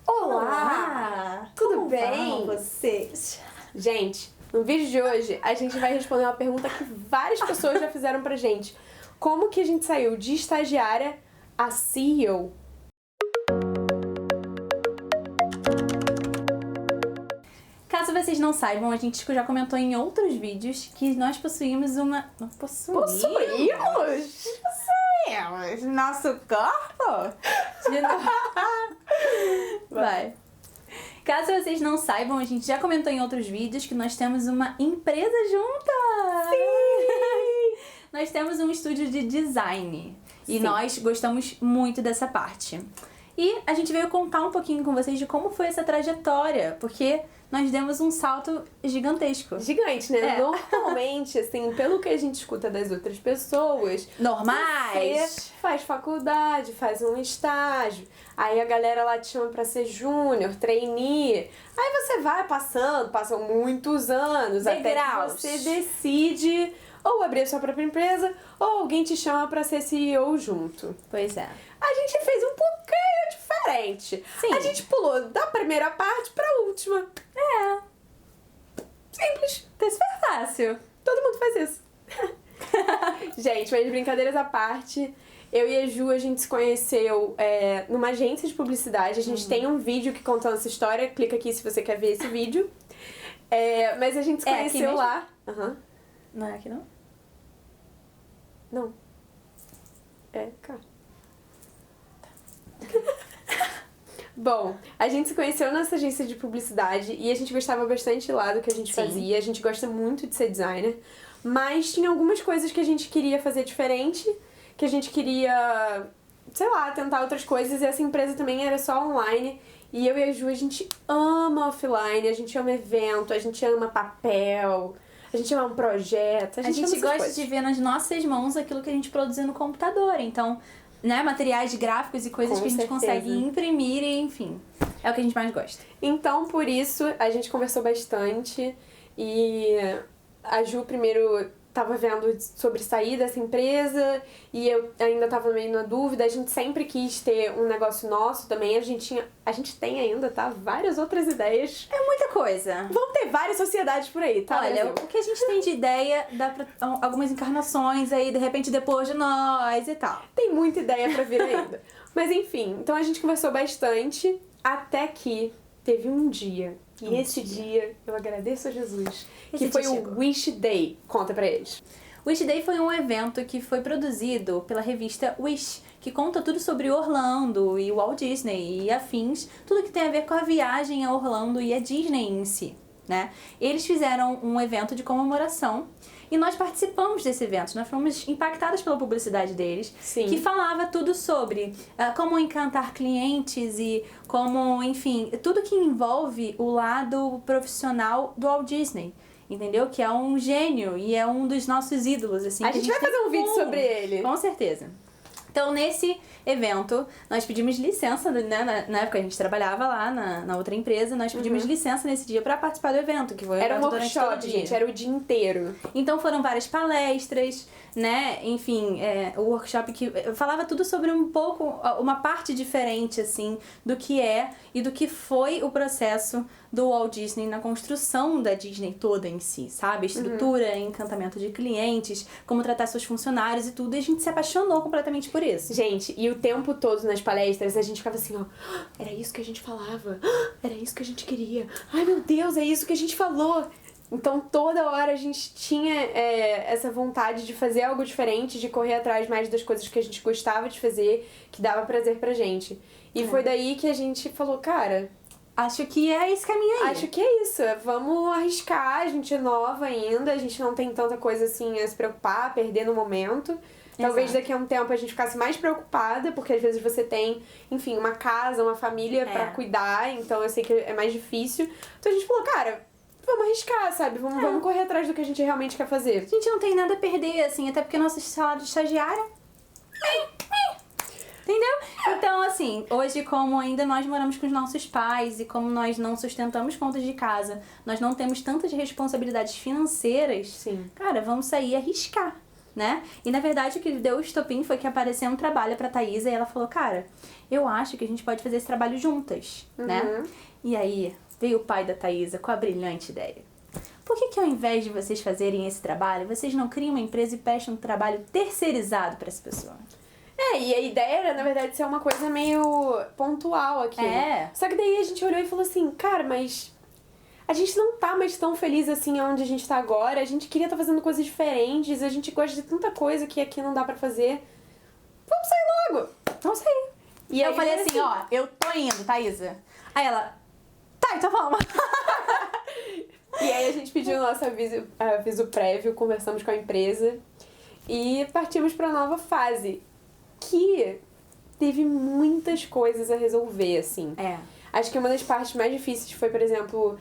Olá! Tudo Como bem? vão vocês? Gente, no vídeo de hoje a gente vai responder uma pergunta que várias pessoas já fizeram pra gente. Como que a gente saiu de estagiária a CEO? Caso vocês não saibam, a gente já comentou em outros vídeos que nós possuímos uma... Possuímos? Nosso corpo? De novo. Vai. Caso vocês não saibam, a gente já comentou em outros vídeos que nós temos uma empresa junta! Sim! Nós temos um estúdio de design e Sim. nós gostamos muito dessa parte. E a gente veio contar um pouquinho com vocês de como foi essa trajetória, porque nós demos um salto gigantesco. Gigante, né? É. Normalmente, assim, pelo que a gente escuta das outras pessoas, Normais! você faz faculdade, faz um estágio, aí a galera lá te chama pra ser júnior, trainee, aí você vai passam muitos anos, até que Degraus. você decide ou abrir a sua própria empresa, ou alguém te chama pra ser CEO junto. Pois é. A gente fez um pouquinho diferente. Sim. A gente pulou da primeira parte pra última. É. Simples. Tá super fácil. Todo mundo faz isso. Gente, mas brincadeiras à parte, eu e a Ju, a gente se conheceu numa agência de publicidade. A gente tem um vídeo que conta essa história. Clica aqui se você quer ver esse vídeo. Mas a gente se É aqui conheceu mesmo? lá. Aham. Não é aqui, não? Não. Cara. Bom, a gente se conheceu nessa agência de publicidade e a gente gostava bastante lá do que a gente Sim. fazia. A gente gosta muito de ser designer, mas tinha algumas coisas que a gente queria fazer diferente, que a gente queria, sei lá, tentar outras coisas, e essa empresa também era só online. E eu e a Ju, a gente ama offline, a gente ama evento, a gente ama papel, a gente ama um projeto, A gente ama essas gosta coisas. de ver nas nossas mãos aquilo que a gente produziu no computador. Então, né, materiais gráficos e coisas Com que a gente certeza. consegue imprimir e, enfim, é o que a gente mais gosta. Então, por isso, a gente conversou bastante e a Ju primeiro tava vendo sobre sair dessa empresa e eu ainda tava meio na dúvida. A gente sempre quis ter um negócio nosso também. A gente tem ainda, tá? Várias outras ideias. É muita coisa. Vão ter várias sociedades por aí, tá? Olha, Brasil? o que a gente tem de ideia dá pra algumas encarnações aí, de repente, depois de nós e tal. Tem muita ideia pra vir ainda. Mas enfim, então a gente conversou bastante até que teve um dia. E esse dia eu agradeço a Jesus. Esse Que foi dia o chegou. Wish Day. Conta pra eles. Wish Day foi um evento que foi produzido pela revista Wish, que conta tudo sobre Orlando e o Walt Disney e afins, tudo que tem a ver com a viagem a Orlando e a Disney em si, né? Eles fizeram um evento de comemoração e nós participamos desse evento, nós fomos impactadas pela publicidade deles, Sim. que falava tudo sobre como encantar clientes e como, enfim, tudo que envolve o lado profissional do Walt Disney. Entendeu? Que é um gênio e é um dos nossos ídolos, assim. A que gente vai tem fazer um vídeo como. sobre ele. Com certeza. Então, nesse evento, nós pedimos licença, né? Na época a gente trabalhava lá na outra empresa, nós pedimos licença nesse dia pra participar do evento, que foi Era um evento durante todo o workshop, dia. gente. Era o dia inteiro. Então foram várias palestras, né? Enfim, o workshop que falava tudo sobre um pouco, uma parte diferente, assim, do que é e do que foi o processo do Walt Disney na construção da Disney toda em si, sabe? Estrutura, encantamento de clientes, como tratar seus funcionários e tudo, e a gente se apaixonou completamente por isso. Gente, e o tempo todo nas palestras a gente ficava assim, ó, era isso que a gente falava, era isso que a gente queria, ai meu Deus, é isso que a gente falou. Então toda hora a gente tinha essa vontade de fazer algo diferente, de correr atrás mais das coisas que a gente gostava de fazer, que dava prazer pra gente. E foi daí que a gente falou, cara, Acho que é esse caminho aí. acho que é isso, vamos arriscar, a gente é nova ainda, a gente não tem tanta coisa assim a se preocupar, a perder no momento. Talvez Exato. daqui a um tempo a gente ficasse mais preocupada, porque às vezes você tem, enfim, uma casa, uma família pra cuidar, então eu sei que é mais difícil. Então a gente falou, cara, vamos arriscar, sabe? Vamos correr atrás do que a gente realmente quer fazer. A gente não tem nada a perder, assim, até porque nosso salário de estagiária... Entendeu? Então, assim, hoje, como ainda nós moramos com os nossos pais e como nós não sustentamos contas de casa, nós não temos tantas responsabilidades financeiras, Sim. cara, vamos sair e arriscar. né? E na verdade o que deu o estopim foi que apareceu um trabalho pra Thaisa e ela falou, cara, eu acho que a gente pode fazer esse trabalho juntas, né? E aí veio o pai da Thaisa com a brilhante ideia. Por que ao invés de vocês fazerem esse trabalho, vocês não criam uma empresa e prestam um trabalho terceirizado pra essa pessoa? E a ideia era, na verdade, ser uma coisa meio pontual aqui. Só que daí a gente olhou e falou assim, cara, mas a gente não tá mais tão feliz assim onde a gente tá agora. A gente queria estar fazendo coisas diferentes. A gente gosta de tanta coisa que aqui não dá pra fazer. Vamos sair logo! Vamos sair. E eu falei assim, ó, eu tô indo, Thaisa. Aí ela, tá, então vamos. E aí a gente pediu o nosso aviso prévio, conversamos com a empresa e partimos pra nova fase. Que teve muitas coisas a resolver, assim. Acho que uma das partes mais difíceis foi, por exemplo,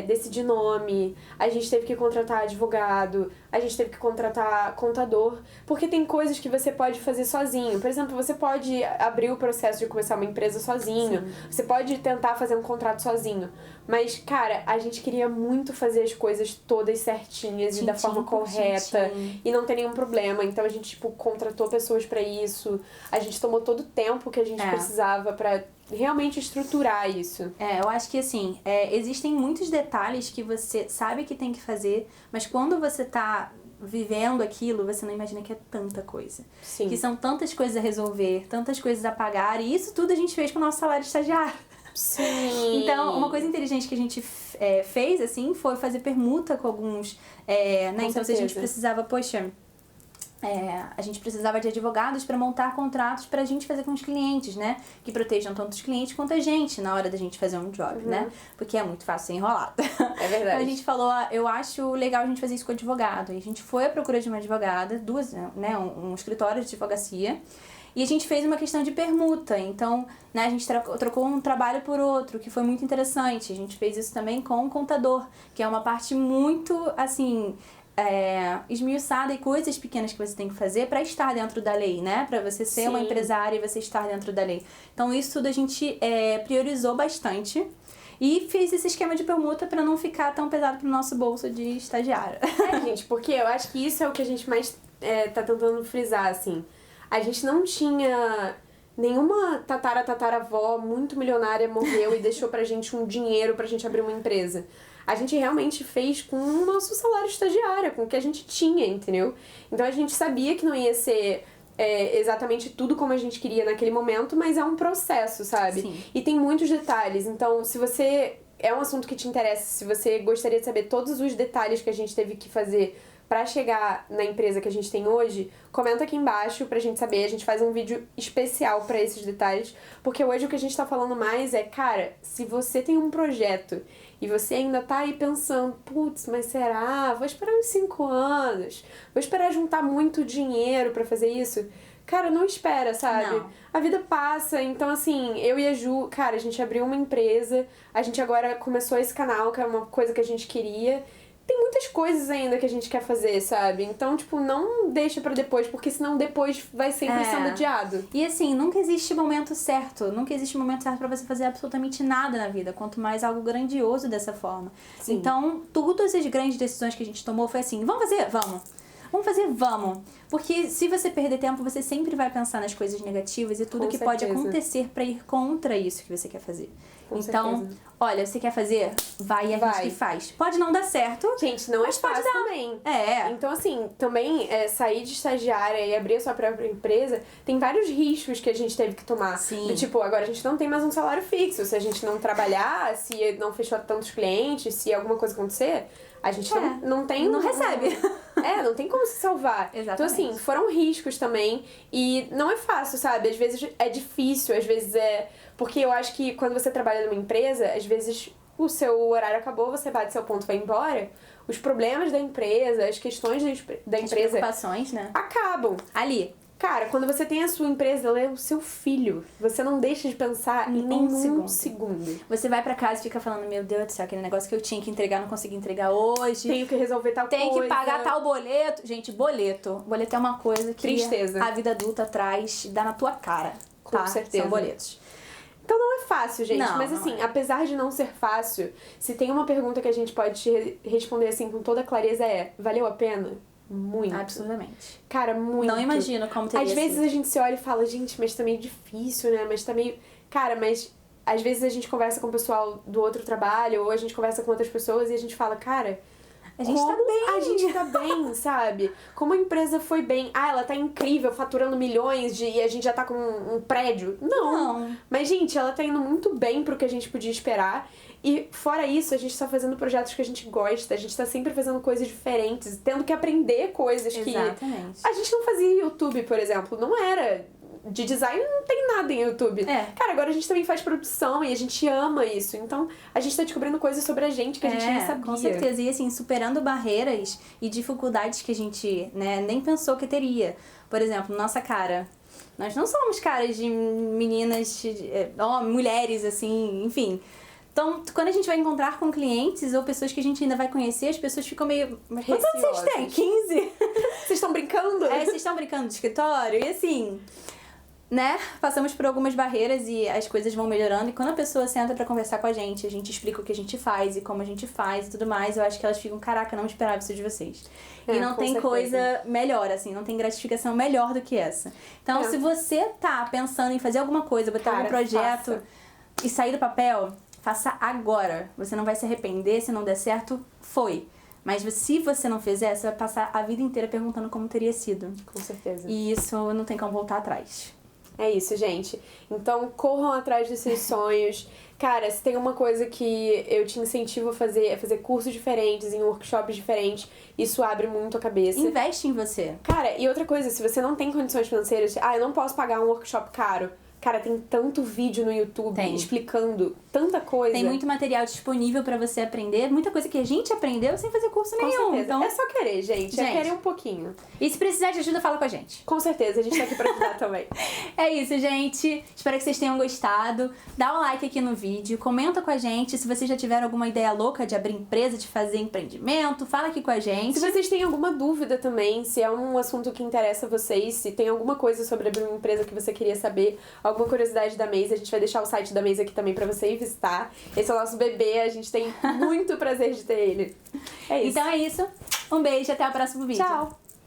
decidir nome, a gente teve que contratar advogado, a gente teve que contratar contador, porque tem coisas que você pode fazer sozinho. Por exemplo, você pode abrir o processo de começar uma empresa sozinho, você pode tentar fazer um contrato sozinho. Mas, cara, a gente queria muito fazer as coisas todas certinhas e da forma correta e não ter nenhum problema. Então a gente, tipo, contratou pessoas pra isso, a gente tomou todo o tempo que a gente precisava pra realmente estruturar isso. Eu acho que assim, existem muitos detalhes que você sabe que tem que fazer, mas quando você tá vivendo aquilo, você não imagina que é tanta coisa. Sim. Que são tantas coisas a resolver, tantas coisas a pagar, e isso tudo a gente fez com o nosso salário de estagiário. Sim. Então, uma coisa inteligente que a gente fez, assim, foi fazer permuta com alguns, né? Então, se a gente precisava, poxa, a gente precisava de advogados para montar contratos pra gente fazer com os clientes, né? Que protejam tanto os clientes quanto a gente na hora da gente fazer um job, né? Porque é muito fácil ser enrolado. É verdade. Então a gente falou, eu acho legal a gente fazer isso com advogado. E a gente foi à procura de uma advogada, né? Um escritório de advocacia. E a gente fez uma questão de permuta. Então, né, a gente trocou um trabalho por outro, que foi muito interessante. A gente fez isso também com um contador, que é uma parte muito, assim, esmiuçada e coisas pequenas que você tem que fazer para estar dentro da lei, né? Para você ser uma empresária e você estar dentro da lei. Então, isso tudo a gente priorizou bastante. E fiz esse esquema de permuta para não ficar tão pesado pro nosso bolso de estagiária. Gente, porque eu acho que isso é o que a gente mais tá tentando frisar, assim. A gente não tinha nenhuma tataravó muito milionária morreu e deixou pra gente um dinheiro pra gente abrir uma empresa. A gente realmente fez com o nosso salário estagiário, com o que a gente tinha, entendeu? Então a gente sabia que não ia ser exatamente tudo como a gente queria naquele momento, mas é um processo, sabe? Sim. E tem muitos detalhes. Então, se você é um assunto que te interessa, se você gostaria de saber todos os detalhes que a gente teve que fazer pra chegar na empresa que a gente tem hoje, comenta aqui embaixo pra gente saber. A gente faz um vídeo especial pra esses detalhes, porque hoje o que a gente tá falando mais é, cara, se você tem um projeto e você ainda tá aí pensando, putz, mas será? Vou esperar uns 5 anos, vou esperar juntar muito dinheiro pra fazer isso. Cara, não espera, sabe? Não. A vida passa, então assim, eu e a Ju, cara, a gente abriu uma empresa, a gente agora começou esse canal, que é uma coisa que a gente queria. Tem muitas coisas ainda que a gente quer fazer, sabe? Então, tipo, não deixa pra depois, porque senão depois vai sempre sendo adiado. E assim, nunca existe momento certo. Nunca existe momento certo pra você fazer absolutamente nada na vida. Quanto mais algo grandioso dessa forma. Sim. Então, todas as grandes decisões que a gente tomou foi assim, vamos fazer? Vamos. Vamos fazer? Vamos. Porque se você perder tempo, você sempre vai pensar nas coisas negativas e tudo Com que certeza. pode acontecer pra ir contra isso que você quer fazer. Com Então, certeza. olha, você quer fazer? Vai e a gente que faz. Pode não dar certo. Gente, não é Mas pode fácil dar. também. Então, assim, também sair de estagiária e abrir a sua própria empresa, tem vários riscos que a gente teve que tomar. Sim. Do tipo, agora a gente não tem mais um salário fixo. Se a gente não trabalhar, se não fechou tantos clientes, se alguma coisa acontecer, a gente não tem... Não recebe. Não tem como se salvar. Exatamente. Então, assim, foram riscos também. E não é fácil, sabe? Às vezes é difícil, às vezes é... Porque eu acho que quando você trabalha numa empresa, às vezes o seu horário acabou, você bate seu ponto e vai embora. Os problemas da empresa, as questões da As empresa preocupações, né? acabam. Ali. Cara, quando você tem a sua empresa, ela é o seu filho. Você não deixa de pensar em nenhum segundo. Você vai pra casa e fica falando, meu Deus do céu, aquele negócio que eu tinha que entregar, não consegui entregar hoje. Tenho que resolver tal coisa. Tem que pagar tal boleto. Gente, boleto. Boleto é uma coisa que Tristeza. a vida adulta traz, dá na tua cara. Com tá? certeza. São boletos. Então não é fácil, gente. Não, mas não assim, é. apesar de não ser fácil, se tem uma pergunta que a gente pode te responder assim com toda clareza valeu a pena? Muito. Absolutamente. Cara, muito. Não imagino como teria Às vezes sido. a gente se olha e fala, gente, mas tá meio difícil, né? Mas tá meio... Cara, mas às vezes a gente conversa com o pessoal do outro trabalho, ou a gente conversa com outras pessoas e a gente fala, cara... A gente tá bem. A gente tá bem, sabe? Como a empresa foi bem. Ah, ela tá incrível, faturando milhões e a gente já tá com um prédio. Não. Mas, gente, ela tá indo muito bem pro que a gente podia esperar. E, fora isso, a gente tá fazendo projetos que a gente gosta. A gente tá sempre fazendo coisas diferentes, tendo que aprender coisas que... Exatamente. A gente não fazia YouTube, por exemplo. Não era... De design não tem nada em YouTube. Cara, agora a gente também faz produção e a gente ama isso. Então, a gente tá descobrindo coisas sobre a gente que a gente nem sabia. Com certeza. E assim, superando barreiras e dificuldades que a gente, né, nem pensou que teria. Por exemplo, nossa cara. Nós não somos caras de meninas, mulheres, assim, enfim. Então, quando a gente vai encontrar com clientes ou pessoas que a gente ainda vai conhecer, as pessoas ficam meio... Mas quantos anos vocês têm? 15? Vocês estão brincando? Vocês estão brincando de escritório? E assim... Né? Passamos por algumas barreiras e as coisas vão melhorando. E quando a pessoa senta pra conversar com a gente explica o que a gente faz e como a gente faz e tudo mais, eu acho que elas ficam, caraca, não esperava isso de vocês. E não tem certeza. Coisa melhor, assim, não tem gratificação melhor do que essa. Então, se você tá pensando em fazer alguma coisa, botar algum projeto e sair do papel, faça agora. Você não vai se arrepender, se não der certo, foi. Mas se você não fizer, você vai passar a vida inteira perguntando como teria sido. Com certeza. E isso não tem como voltar atrás. É isso, gente. Então, corram atrás dos seus sonhos. Cara, se tem uma coisa que eu te incentivo a fazer, é fazer cursos diferentes, em workshops diferentes. Isso abre muito a cabeça. Investe em você. Cara, e outra coisa, se você não tem condições financeiras, eu não posso pagar um workshop caro. Cara, tem tanto vídeo no YouTube explicando tanta coisa. Tem muito material disponível pra você aprender. Muita coisa que a gente aprendeu sem fazer curso com nenhum. Certeza. Então, é só querer, gente. É querer um pouquinho. E se precisar de ajuda, fala com a gente. Com certeza, a gente tá aqui pra ajudar também. É isso, gente. Espero que vocês tenham gostado. Dá um like aqui no vídeo. Comenta com a gente. Se vocês já tiveram alguma ideia louca de abrir empresa, de fazer empreendimento, fala aqui com a gente. Se vocês têm alguma dúvida também, se é um assunto que interessa vocês, se tem alguma coisa sobre abrir uma empresa que você queria saber, alguma curiosidade da Maze, a gente vai deixar o site da Maze aqui também pra você ir visitar. Esse é o nosso bebê, a gente tem muito prazer de ter ele. É isso. Então é isso. Um beijo e até o próximo vídeo. Tchau!